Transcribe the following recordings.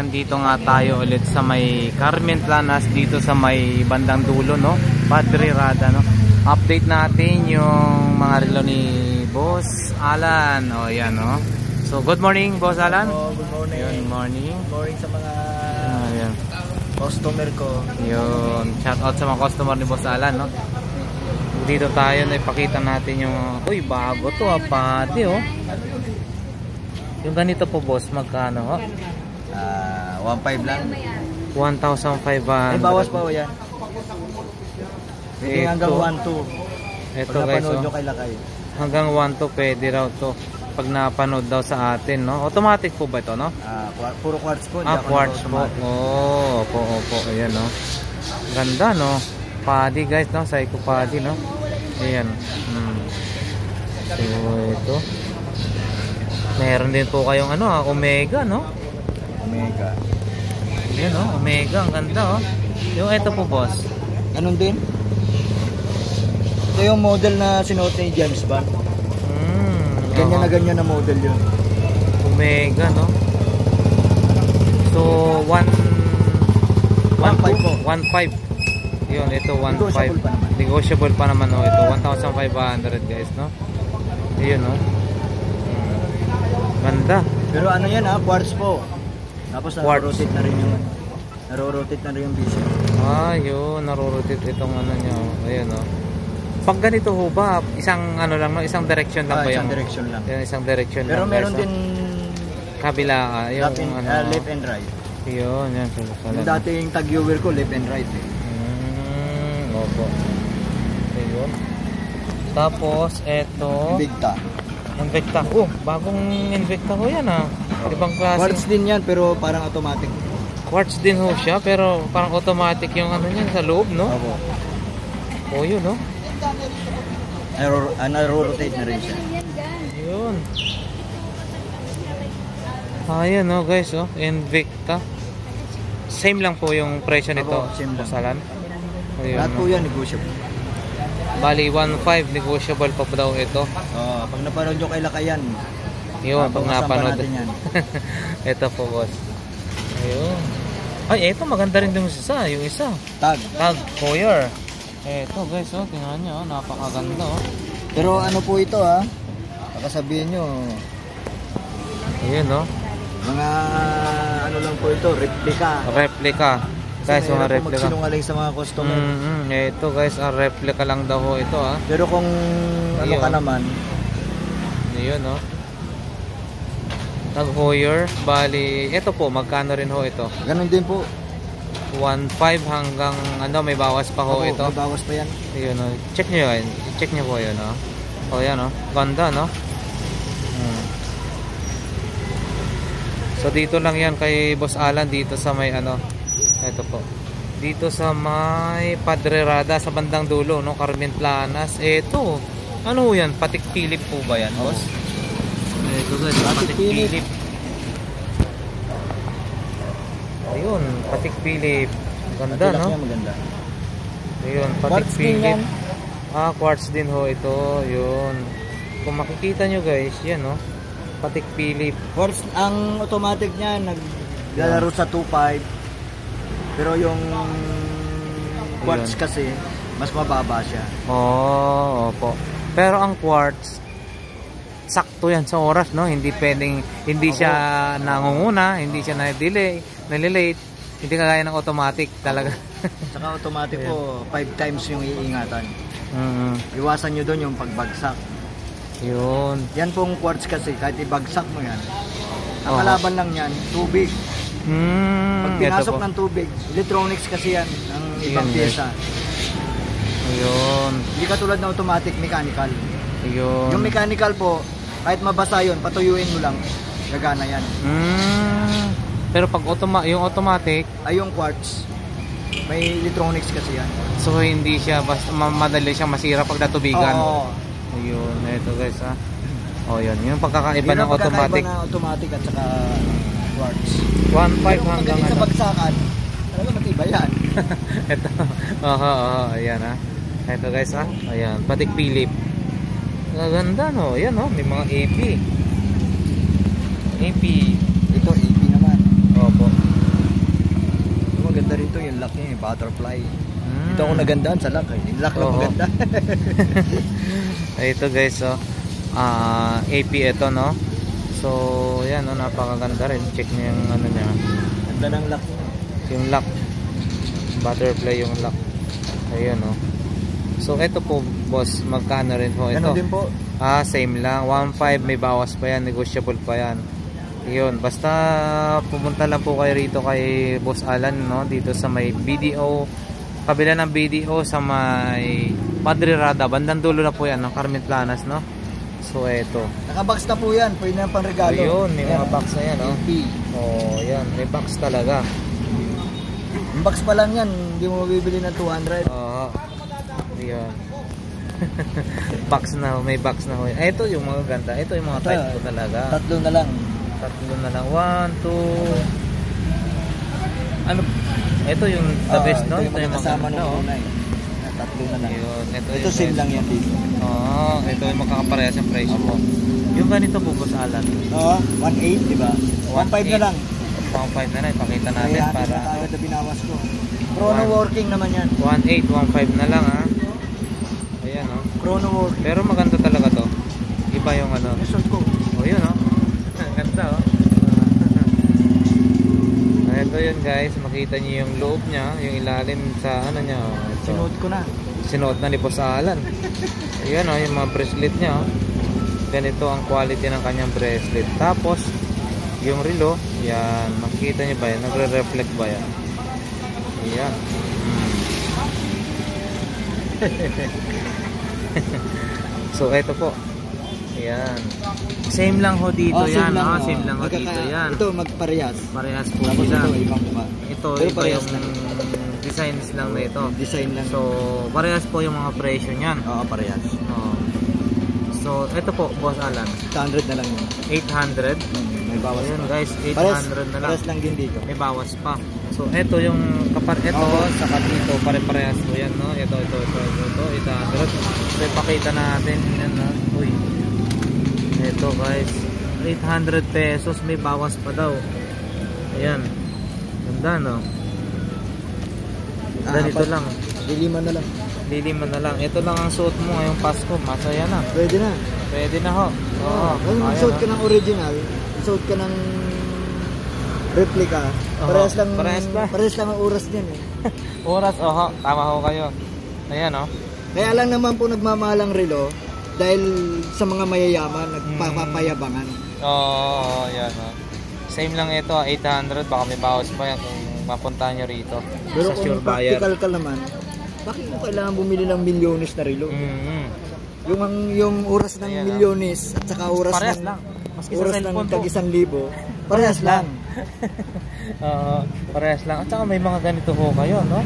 nandito nga tayo ulit sa may Carmen Planas dito sa may bandang dulo, no? Padre Rada, no? Update natin yung mga relo ni Boss Alan. O yan, no? So good morning Boss Alan. Good morning. Good morning. Good morning sa mga Ayan. customer ko. Yun, shout out sa mga customer ni Boss Alan, no? Dito tayo na ipakita natin yung uy, bago to pati, oh. Yung ganito po boss, magkano ho? 1.5 lang. 1,500. May bawas pa o yan. Pwede hanggang 1.2. Ito guys, oh. Nyo kay Lakay. Hanggang 1.2 pwede raw to. Pag napanood daw sa atin, no? Automatic po ba ito, no? Puro quartz po. Quartz po. Oh, opo. Ayan, no? Ganda, no? Paddy guys, no? Psycho Paddy, no? Ayan. So, ito. Meron din po kayong ano, Omega, no? Omega. Ayan, no? Omega, ang ganda, oh. Yung ito po, boss. Ganun din. Ito yung model na sinuot ni James Bond. Ganyan na ganyan na model yun. Omega, no? So, 1.5 po. 1.5. Yun, ito 1.5. Negotiable pa naman, no? Ito 1,500 guys, no? Ayun, no? Ganda. Pero ano yan quartz po. Tapos naro-rotate na rin yung vision. Yun, naro-rotate itong ano niya. Ayun, no? Pag ganito ho ba, isang ano lang, no? Isang direction lang ba yung? Isang direction lang. Yan, isang direction pero lang. Pero meron din kabila, yung left and right. Yun, yan. Yung dating tag-viewer ko, left and right. Opo. Ayun. Tapos, eto. Invicta. Oh, bagong Invicta ho yan, ah. Ibang klase. Quartz din yan, pero parang automatic. Quartz din ho siya, pero parang automatic yung ano niyan sa loob, no? Opo. Oh, yun, no? Naro-rotate na rin siya. Yun. Ayan, no, guys, oh. Invicta. Same lang po yung presyo nito. Opo, same lang. Salan. Lahat po yan, negotiable. Bali, 1.5 negotiable pa daw ito. Pag napanood nyo kay Lakayan, yun, pag napanood yan. Ito po, boss. Ayun. Ay, ito maganda rin yung isa. Yung isa. Tag Heuer. Ito guys, oh, tingnan nyo, napakaganda, oh. Pero ano po ito, pakasabihin nyo. Ayun, oh. Mga ano lang po ito, replica. Guys, mga replica. Magsinungaling sa mga customer. Ito guys, replica lang daw ho ito, ah. Pero kung ano ka naman. Ayun, oh. Tag Heuer, bali, ito po, magkano rin ho ito? Ganun din po. 1.5 hanggang ano, may bawas pa ho ito. May bawas pa yan. Ayun, oh. Check nyo yan. Check nyo po yun, oh. O yan, oh. Ganda, no? So dito lang yan kay Boss Alan, dito sa may ano, ito po. Dito sa may Padre Rada, sa bandang dulo, no? Carmen Planas. Ito, ano yan? Patek Philippe po ba yan, boss? Ito guys, Patek Philippe. Ayun, Patek Philippe. Ganda, no? Maganda. Ayun, Patek Philippe. Quartz din ho ito. Yun. Kung makikita nyo guys, yan, no? Patek Philippe. Quartz, ang automatic niya, naglalaro sa 2.5. Pero yung quartz kasi, mas mababa siya. Opo. Pero ang quartz, sakto yan sa oras, no? Hindi pwedeng, hindi siya nangunguna, hindi siya nalilate, hindi kagaya ng automatic talaga. Saka automatic po, 5 times yung iingatan. Iwasan nyo doon yung pagbagsak. Yun. Yan pong quartz kasi, kahit ibagsak mo yan, ang kalaban lang yan, tubig. Pag pinasok ng tubig, electronics kasi yan, ang ibang pyesa. Ayun. Hindi katulad ng automatic, mechanical. Ayun. Yung mechanical po, kahit mabasa yun, patuyuin mo lang, gagana yan. Pero pag yung automatic, ay yung quartz, may electronics kasi yan. so hindi siya, basta madali siyang masira pag natubigan. Oo. Ayun, ito guys, yun. Yung pagkakaiba ng automatic. Ng automatic at saka quartz. 1.5 hanggang sa bagsakan, talaga matibay yan. Ito. Ayan, Ito guys, ayan, Patek Philippe. Ganda, no? Ayan, no? May mga AP. AP. Ito AP naman. Opo. maganda rito yung lock niya, yung butterfly. Ito ako nagandaan sa lock eh. Yung lock lang maganda. Ito guys, oh. AP ito, no? So, yan, no? Napakaganda rin. Check niyo yung ano niya. Ganda ng lock niya. Yung lock. Butterfly yung lock. Ayun, no? So, ito po, boss, magkano rin po ito? Ganun din po. Same lang. 1.5, may bawas pa yan. Negotiable pa yan. Yun, basta pumunta lang po kayo rito kay Boss Alan, no? Dito sa may BDO, kabila ng BDO sa may Padre Rada, bandang dulo na po yan ng Carmen Planas, no? So eto, naka-box na po yan, pwede na pang regalo. ayun, may mga box na yan, no? Oh, yan, may box talaga. yung box pa lang yan, hindi mo mabibili ng 200. Oo, yun. Box na, may box na ho. Ito yung mga ganda, ito yung mga type ko talaga. Tatlo na lang. Tatlo na lang. 1, 2. Ano? Ito yung the best, no? Ito yung kasama maganda, nung una eh. Tatlo na lang. Yun, ito same lang yan dito. Oo, ito yung magkakaparehas yung presyo po. Yung ganito po, Boss Alan. Oo, 1.8, di ba? 1.5 na lang. 1.5 na lang, ipakita natin kaya para. Kaya na binawas ko. Chrono working naman yan. 1.8, 1.5 na lang, ha? Ayan, oh. Chrono working. Pero maganda talaga to. Iba yung ano. Result ko. Oh, yun, oh. Ganda, oh. Ito yun, guys. Makita niyo yung loob niya, yung ilalim sa ano niya, oh. Sinuot ko na. Sinuot na ni Boss Alan. Ayan, oh, yung mga bracelet niya, oh. Ganito ang quality ng kanyang bracelet. Tapos, yung relo, yan. Makikita niyo ba yan? Nagre-reflect ba yan? Ayan. So, eto po. Ayan. Same lang ho dito yan. Same lang ho dito yan. Ito magparehas. Parehas po tapos sila. Ito ibang mukha. Ito pero iba yung designs lang na ito. Design lang. So, parehas po yung mga presyo niyan. Oo, parehas. Oh. So, ito po, Boss Alan. 800 na lang yun. 800. May bawas Ayun, pa. guys, 800 na lang. Parehas lang din dito. May bawas pa. So, ito yung ito, saka dito, pare-parehas po yan, no? Ito, 800. So, ipakita natin yan, no? Uy. Ito, guys. 800 pesos, may bawas pa daw. Ayan. Ganda, no? Ganito lang. Liliman na lang. Liliman na lang. Ito lang ang suot mo ngayong Pasko. Masaya na. Pwede na. Pwede na ho. Oo. Kung suot ka ng original, suot ka ng replica, parehas lang ang oras niyan eh. Oras, tama ho kayo. Ayan, oh. Kaya lang naman po nagmamahalang relo dahil sa mga mayayaman, nagpapayabangan. Oo, yan, oh. Same lang ito, 800. Baka may bawas pa yan kung mapunta nyo rito. Pero sa kung sure buyer. practical ka naman, bakit mo kailangan bumili ng milyones na relo? Yung oras ng milyones at saka oras parehas ng lang. Maski oras sa ng cellphone tag 1,000, parehas lang. Parehas lang. At saka may mga ganito ho kayo, no?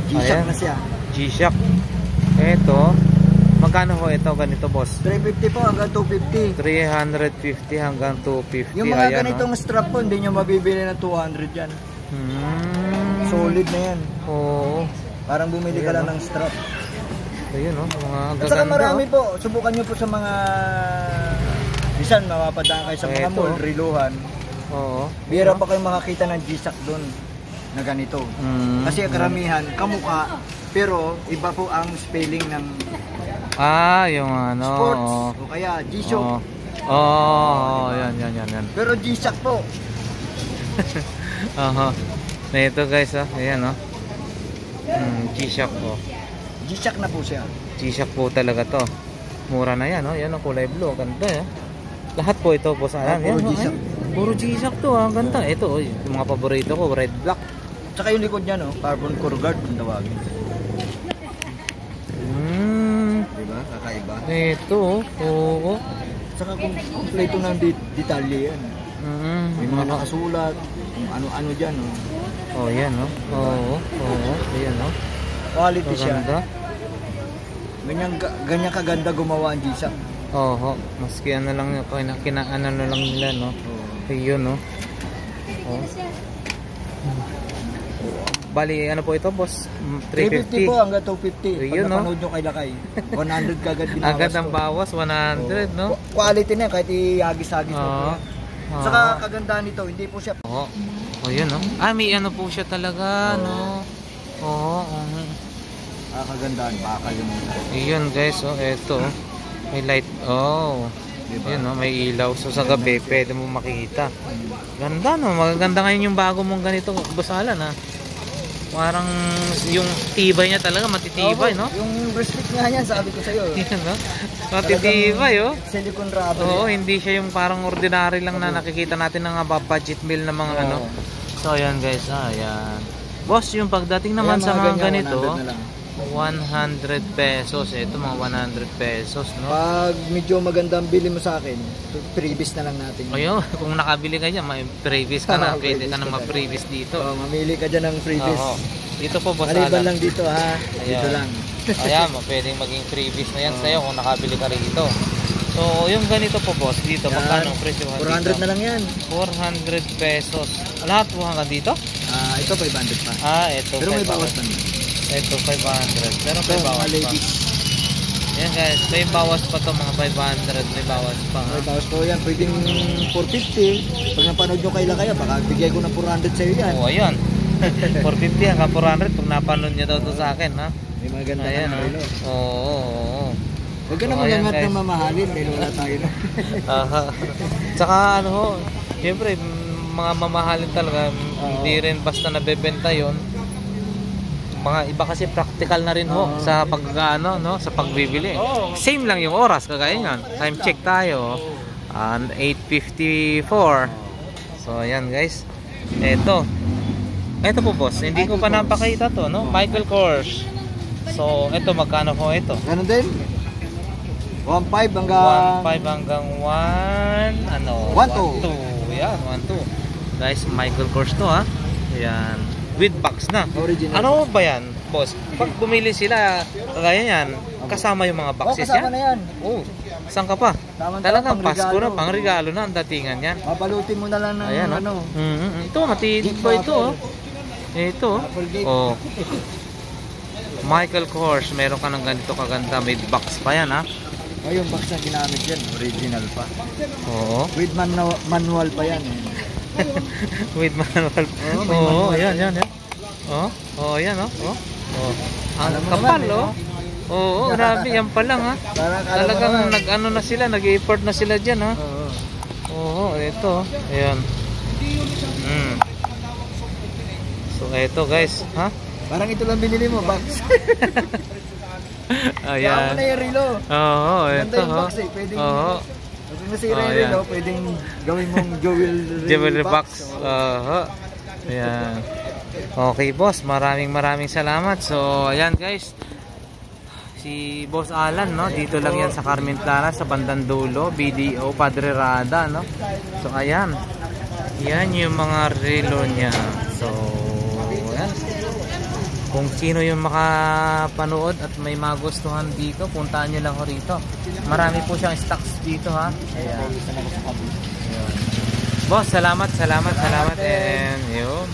G-Shock na siya. G-Shock. Ito, magkano ho ito ganito, boss? 350 po hanggang 250. 350 hanggang 250. Yung mga ganitong strap po, hindi nyo mabibili ng 200 yan. Solid na yan. Oo. Parang bumili ka lang ng strap. Ayun, no? Mga gaganda. At saka marami po. Subukan nyo po sa mga bisan, mapapadaan kayo sa mga mall, riluhan. Oo. Bira pa kayo makakita ng G-Shock doon na ganito. Kasi karamihan, kamukha, pero iba po ang spelling ng yung ano. sports. O kaya G-Shock. Yan. Pero G-Shock po. Na ito, guys, ayan, oh. G-Shock, oh. G-Shock na po siya. G-Shock po talaga to. Mura na yan, oh. Yan, oh, kulay blue. Ganda, eh. Lahat po ito, boss. Puro G-Shock. Puro G-Shock to, ganda. Ito, oh, yung mga paborito ko, red, black. Tsaka yung likod niya, no? Carbon core guard kung tawagin. Diba? Kakaiba. Ito, oo. Tsaka kung kompleto ng detalye yan. May mga nakasulat, kung ano-ano dyan, no? Oh, yan, no? Oo. Ayan, no? Quality siya. Ganda. Ganyan kaganda gumawa ang G-Shock. Oo, maski ano lang yun, kinaano na lang nila, no? Ayun, no? Oh. Bali, ano po ito, boss? 350 po hanggang 250. Ayun, pag napanood nyo kay Lakay, 100 kagad binawas. Agad ang bawas, 100, no? Quality na, kahit ihagis-hagis mo po yan. Saka kagandahan nito, hindi po siya. O yun, no? Ah, may ano po siya talaga, no? Oo. Kagandaan, bakal yung mga. Ayun guys, oh, eto. May light. Oh. Diba? Yun, no? May ilaw. So sa gabi, pwede mo makikita. Ganda, no? Magaganda ngayon yung bago mong ganito, Boss Alan, ha? Parang yung tibay niya talaga, matitibay, no? Yung bracelet nga yan, sabi ko sa'yo. Yan, no? Matitibay, oh. Silicone rubber. Oo, hindi siya yung parang ordinary lang na nakikita natin ng budget meal na mga ano. So, ayan guys, ayan. Boss, yung pagdating naman Ayan, sa mga ganyan, ganito, 100 100 pesos. Ito, mga 100 pesos, no? Pag medyo magandang bili mo sa akin, freebies na lang natin. Ayun, kung nakabili ka dyan, may freebies ka na. Pwede ka na ma-freebies dito. Mamili ka dyan ng freebies. Oo. Dito po, Boss Maliban Alan. lang dito, ha? Ayan. Dito lang. Ayan, pwedeng maging freebies na yan sa'yo kung nakabili ka rito. So, yung ganito po, boss, dito, magkano ang presyo? 400 na lang yan. 400 pesos. Lahat po hanggang dito? Ito 500 pa. Ito. Pero may bawas na. Ito, 500. Pero may bawas pa. Ladies. Yan guys, may bawas pa to mga 500. May bawas pa. May bawas po yan. Pwedeng 450. Pag napanood nyo kailan kaya, baka bigay ko ng 400 sa'yo yan. Oo, ayan. 450 hanggang 400 pag napanood nyo daw to sa akin, ha? May maganda Ayan, na relo. Oo. Huwag ka na So, ayan, magangat guys. ng mamahalin dahil wala tayo na. Tsaka ano ho, siyempre mga mamahalin talaga, hindi rin basta nabebenta yon. Mga iba kasi practical na rin ho sa paggaano, no, sa pagbibili. Same lang yung oras, kagaya niyan. Time check tayo. 8:54. So ayan guys. Ito po boss, hindi ko pa napakita to, no? Michael Kors. So ito magkano po ito? Ganun din? 1.5 hanggang 1.5 hanggang 1 1.2. Yan, 1.2. Guys, Michael Kors to, ha. Yan. With box na. Original. Ano ba yan, boss? Pag bumili sila, kagaya yan, kasama yung mga boxes kasama yan? na yan. Oh, saan ka pa? Talagang Pasko na, pang regalo na ang datingan yan. Papalutin mo na lang ng Ayan, ano. Ito, matitibay ito, oh. Ito, oh. Michael Kors, meron ka ng ganito kaganda, with box pa yan, ha. Yung box na ginamit yan, original pa. Oo. With manual pa yan. With manual. Oo, yan. Oo, yan, oh. Ang kapal, oh. Oo, grabe, yan pa lang, ha. Talagang nag-ano na sila, nag-effort na sila dyan, ha. Oo, ito, ayan. So, ito, guys, ha. Parang ito lang binili mo, box. Ayan. Kaya mo na yung relo. Oo, ito, yung box, eh. Pwedeng, pag nasira yung relo, pwedeng gawin mong jewelry box. Ayan. Okay, boss. Maraming salamat. So, ayan, guys. Si Boss Alan, no? Dito lang yan sa Carmen Plana, sa bandang dulo. BDO, Padre Rada, no? So, ayan. Yan yung mga relo niya. So, ayan. Kung sino yung makapanood at may magustuhan dito, puntaan nyo lang ho rito. Marami po siyang stocks dito, ha. Ayan. Ayan. Boss, salamat. And yun.